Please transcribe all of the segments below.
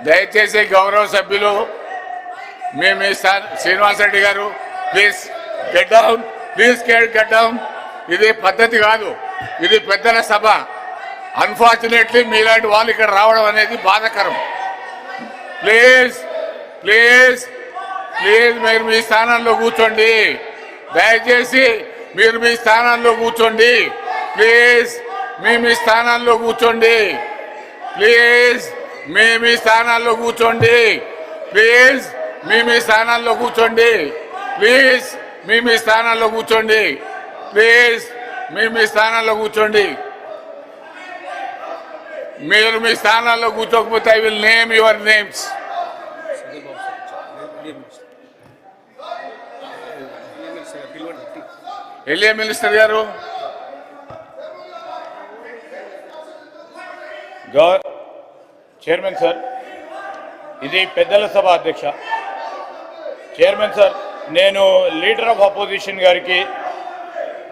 దయచేసి గౌరవ సభ్యులు మేము శ్రీనివాస్ రెడ్డి గారు please get down, please get down. ఇది పద్ధతి కాదు, ఇది పెద్దల సభ. అన్ఫార్చునేట్లీ మీలాంటి వాళ్ళు ఇక్కడ రావడం అనేది బాధాకరం. ప్లీజ్ ప్లీజ్ ప్లీజ్ మీరు మీ స్థానంలో కూర్చోండి. దయచేసి మీరు మీ స్థానాల్లో కూర్చోండి. ప్లీజ్ మీ స్థానాల్లో కూర్చోండి. ప్లీజ్ మీ స్థానాల్లో కూర్చోండి. ప్లీజ్ మీ స్థానాల్లో కూర్చోండి. ప్లీజ్ మీ స్థానాల్లో కూర్చోండి. ప్లీజ్ మీ స్థానాల్లో కూర్చోండి. మీరు మీ స్థానాల్లో కూర్చోకపోతే I will name your names. L A minister గారు, చైర్మన్ సార్, ఇది పెద్దల సభ అధ్యక్ష. చైర్మన్ సార్, నేను లీడర్ ఆఫ్ అపోజిషన్ గారికి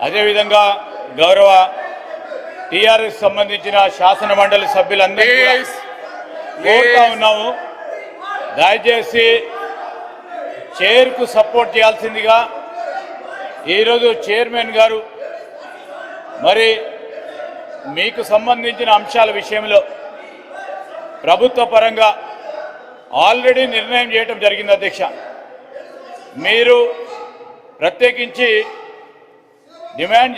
అదేవిధంగా గౌరవ టీఆర్ఎస్ సంబంధించిన శాసన మండలి సభ్యులందరూ కోరుతా ఉన్నాము, దయచేసి చైర్కు సపోర్ట్ చేయాల్సిందిగా. ఈరోజు చైర్మన్ గారు మరి మీకు సంబంధించిన అంశాల విషయంలో ప్రభుత్వ పరంగా ఆల్రెడీ నిర్ణయం చేయడం జరిగింది అధ్యక్ష. మీరు ప్రత్యేకించి డిమాండ్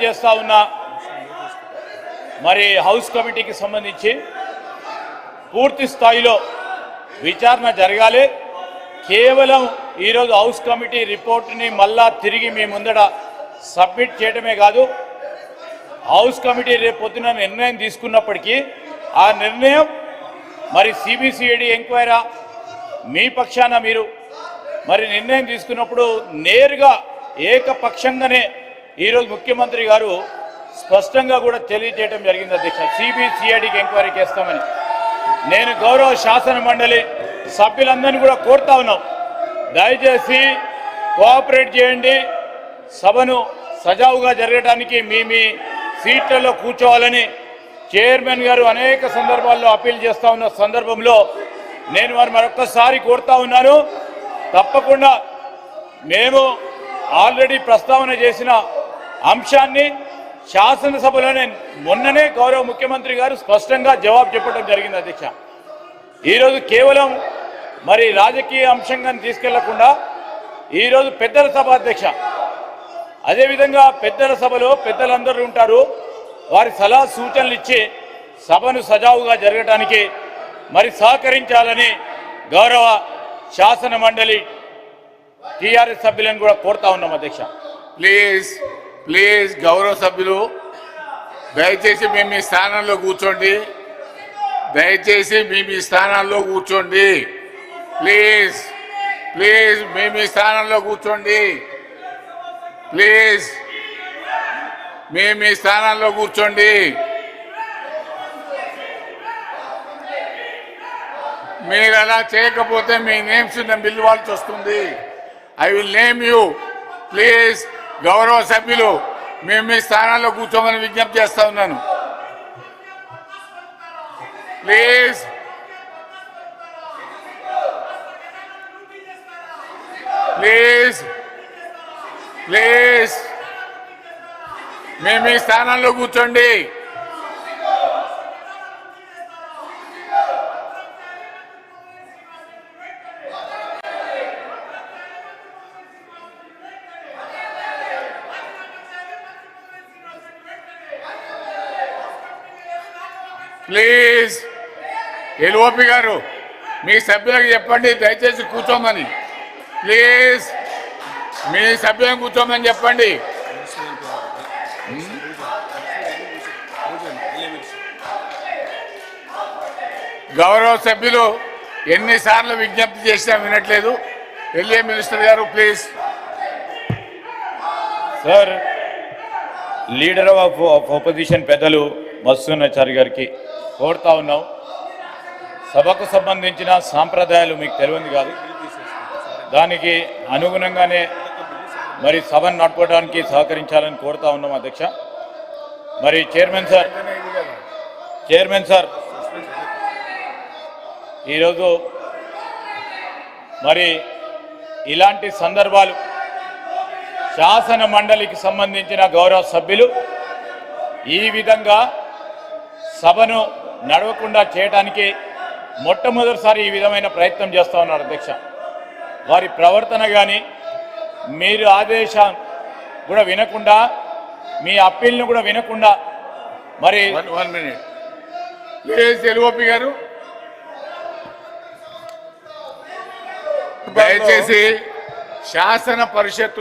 చేస్తా ఉన్నా మరి హౌస్ కమిటీకి సంబంధించి పూర్తి స్థాయిలో విచారణ జరగాలి. కేవలం ఈరోజు హౌస్ కమిటీ రిపోర్ట్ని మళ్ళా తిరిగి మీ ముందట సబ్మిట్ చేయడమే కాదు, హౌస్ కమిటీ రేపు పొద్దున నిర్ణయం తీసుకున్నప్పటికీ ఆ నిర్ణయం మరి సిబిసిఐడి ఎంక్వైరీ మీ పక్షాన మీరు మరి నిర్ణయం తీసుకున్నప్పుడు నేరుగా ఏకపక్షంగానే ఈరోజు ముఖ్యమంత్రి గారు స్పష్టంగా కూడా తెలియజేయడం జరిగింది అధ్యక్ష, సిబిసిఐడికి ఎంక్వైరీ చేస్తామని. నేను గౌరవ శాసన మండలి సభ్యులందరినీ కూడా కోరుతా ఉన్నాం, దయచేసి కోఆపరేట్ చేయండి. సభను సజావుగా జరగడానికి మీ సీట్లలో కూర్చోవాలని చైర్మన్ గారు అనేక సందర్భాల్లో అప్పీల్ చేస్తూ ఉన్న సందర్భంలో నేను మరొక్కసారి కోరుతా ఉన్నాను, తప్పకుండా మేము ఆల్రెడీ ప్రస్తావన చేసిన అంశాన్ని శాసనసభలోనే మొన్ననే గౌరవ ముఖ్యమంత్రి గారు స్పష్టంగా జవాబు చెప్పడం జరిగింది అధ్యక్ష. ఈరోజు కేవలం మరి రాజకీయ అంశంగా తీసుకెళ్లకుండా ఈరోజు పెద్దల సభ అధ్యక్ష, అదేవిధంగా పెద్దల సభలో పెద్దలందరూ ఉంటారు, వారి సలహా సూచనలు ఇచ్చి సభను సజావుగా జరగడానికి మరి సహకరించాలని గౌరవ శాసన మండలి టీఆర్ఎస్ సభ్యులను కూడా కోరుతా ఉన్నాం అధ్యక్ష. ప్లీజ్ ప్లీజ్ గౌరవ సభ్యులు దయచేసి మీ స్థానంలో కూర్చోండి. దయచేసి మీ స్థానాల్లో కూర్చోండి. ప్లీజ్ ప్లీజ్ మీ స్థానంలో కూర్చోండి. ప్లీజ్ మీ స్థానాల్లో కూర్చోండి. మీరు అలా చేయకపోతే మీ నేమ్స్ నేను పిలవాల్సి వస్తుంది. I will name you. Please గౌరవ సభ్యులు మీ స్థానాల్లో కూర్చోమని విజ్ఞప్తి చేస్తా ఉన్నాను. ప్లీజ్ ప్లీజ్ ప్లీజ్ మీ స్థానాల్లో కూర్చోండి. ప్లీజ్ ఎల్ఓపి గారు మీ సభ్యులకు చెప్పండి దయచేసి కూర్చోమని. ప్లీజ్ మీ సభ్యులను కూర్చోమని చెప్పండి. గౌరవ సభ్యులు ఎన్నిసార్లు విజ్ఞప్తి చేసినా వినట్లేదు. ఎల్ఏ మినిస్టర్ గారు please. Sir, leader of opposition పెద్దలు మధుసూదనాచారి గారికి కోరుతా ఉన్నాం, సభకు సంబంధించిన సాంప్రదాయాలు మీకు తెలియదు కాదు, దానికి అనుగుణంగానే మరి సభను నడపడానికి సహకరించాలని కోరుతా ఉన్నాం అధ్యక్ష. మరి చైర్మన్ సార్, చైర్మన్ సార్, ఈరోజు మరి ఇలాంటి సందర్భాలు శాసన మండలికి సంబంధించిన గౌరవ సభ్యులు ఈ విధంగా సభను నడవకుండా చేయడానికి మొట్టమొదటిసారి ఈ విధమైన ప్రయత్నం చేస్తూ ఉన్నారు అధ్యక్ష. వారి ప్రవర్తన కానీ మీరు ఆదేశం కూడా వినకుండా, మీ అప్పీల్ని కూడా వినకుండా మరి 1 minute ప్లీజ్ ఎల్ఓపి గారు దయచేసి శాసన పరిషత్